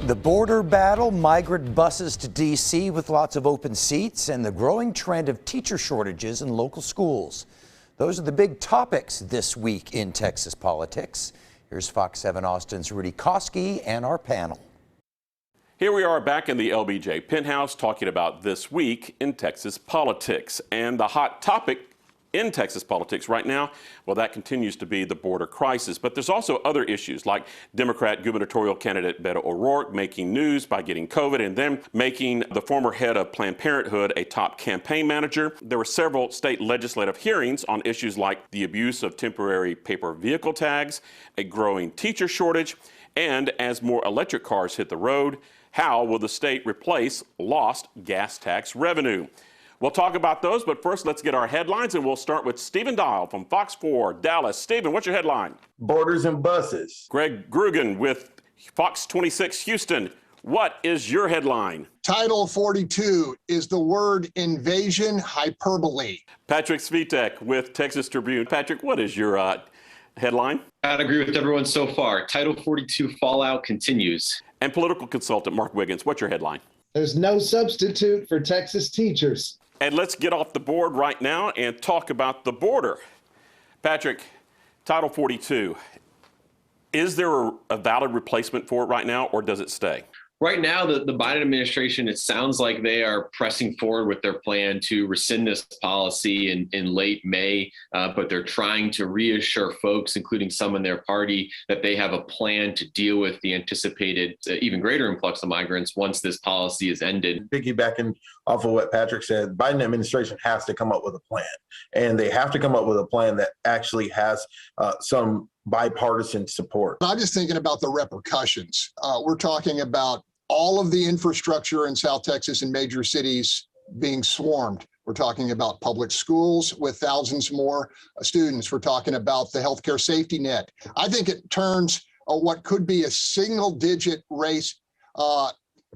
The border battle, migrant buses to D.C. with lots of open seats, and the growing trend of teacher shortages in local schools. Those are the big topics this week in Texas politics. Here's Fox 7 Austin's Rudy Koski and our panel. Here we are back in the LBJ penthouse talking about this week in Texas politics. And the hot topic in Texas politics right now, well, that continues to be the border crisis. But there's also other issues like Democrat gubernatorial candidate Beto O'Rourke making news by getting COVID and then making the former head of Planned Parenthood a top campaign manager. There were several state legislative hearings on issues like the abuse of temporary paper vehicle tags, a growing teacher shortage, and as more electric cars hit the road, how will the state replace lost gas tax revenue? We'll talk about those, but first let's get our headlines, and we'll start with Stephen Dial from Fox 4 Dallas. Stephen, what's your headline? Borders and buses. Greg Grugan with Fox 26 Houston. What is your headline? Title 42 is the word invasion hyperbole. Patrick Svitek with Texas Tribune. Patrick, what is your headline? I'd agree with everyone so far. Title 42 fallout continues. And political consultant Mark Wiggins, what's your headline? There's no substitute for Texas teachers. And let's get off the board right now and talk about the border. Patrick, Title 42, is there a valid replacement for it right now, or does it stay? Right now, the Biden administration, it sounds like they are pressing forward with their plan to rescind this policy in late May, but they're trying to reassure folks, including some in their party, that they have a plan to deal with the anticipated even greater influx of migrants once this policy is ended. Piggybacking off of what Patrick said, the Biden administration has to come up with a plan, and they have to come up with a plan that actually has some bipartisan support. I'm just thinking about the repercussions. We're talking about all of the infrastructure in South Texas and major cities being swarmed. We're talking about public schools with thousands more students. We're talking about the healthcare safety net. I think it turns what could be a single-digit race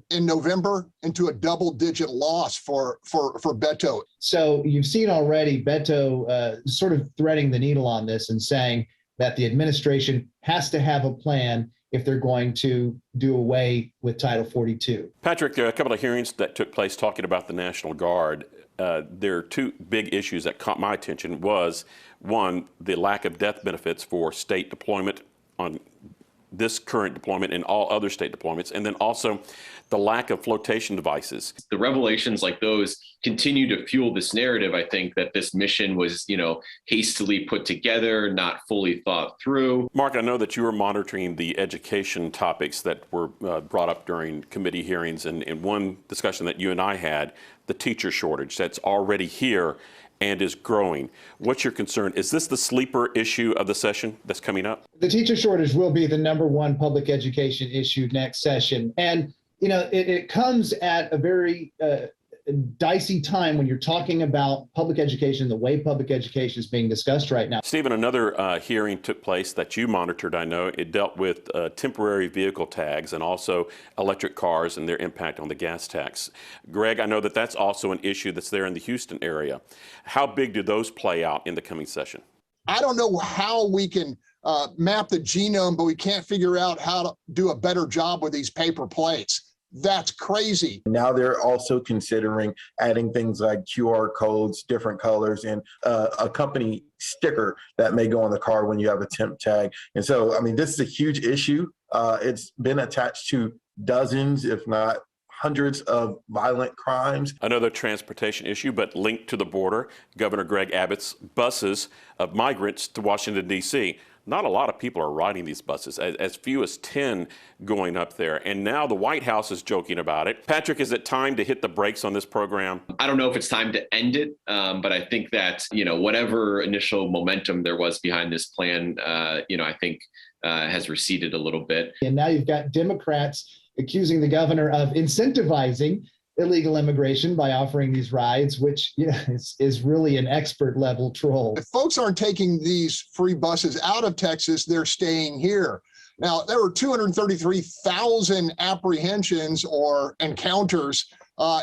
in November into a double-digit loss for Beto. So you've seen already Beto sort of threading the needle on this and saying that the administration has to have a plan if they're going to do away with Title 42. Patrick, there are a couple of hearings that took place talking about the National Guard. There are two big issues that caught my attention. Was one, the lack of death benefits for state deployment on this current deployment and all other state deployments, and then also the lack of flotation devices. The revelations like those continue to fuel this narrative, I think, that this mission was, hastily put together, not fully thought through. Mark, I know that you were monitoring the education topics that were brought up during committee hearings, and in one discussion that you and I had, the teacher shortage that's already here and is growing. What's your concern? Is this the sleeper issue of the session that's coming up? The teacher shortage will be the number one public education issue next session. And, it comes at a very dicey time when you're talking about public education, the way public education is being discussed right now. Stephen, another hearing took place that you monitored, I know. It dealt with temporary vehicle tags and also electric cars and their impact on the gas tax. Greg, I know that that's also an issue that's there in the Houston area. How big do those play out in the coming session? I don't know how we can map the genome, but we can't figure out how to do a better job with these paper plates. That's crazy. Now they're also considering adding things like QR codes, different colors, and a company sticker that may go on the car when you have a temp tag. And so, this is a huge issue. It's been attached to dozens, if not hundreds of violent crimes. Another transportation issue, but linked to the border, Governor Greg Abbott's buses of migrants to Washington, D.C. Not a lot of people are riding these buses, as few as 10 going up there. And now the White House is joking about it. Patrick, is it time to hit the brakes on this program? I don't know if it's time to end it, but I think that, whatever initial momentum there was behind this plan, I think has receded a little bit. And now you've got Democrats accusing the governor of incentivizing illegal immigration by offering these rides, which is really an expert level troll. If folks aren't taking these free buses out of Texas, they're staying here. Now, there were 233,000 apprehensions or encounters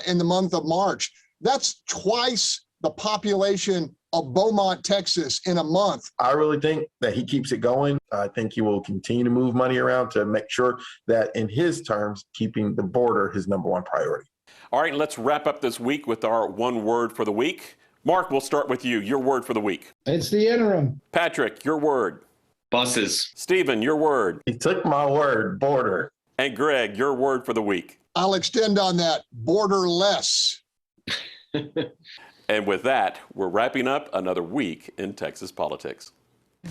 in the month of March. That's twice the population of Beaumont, Texas in a month. I really think that he keeps it going. I think he will continue to move money around to make sure that in his terms, keeping the border his number one priority. All right, let's wrap up this week with our one word for the week. Mark, we'll start with you. Your word for the week. It's the interim. Patrick, your word. Buses. Stephen, your word. He took my word, border. And Greg, your word for the week. I'll extend on that, borderless. And with that, we're wrapping up another week in Texas politics.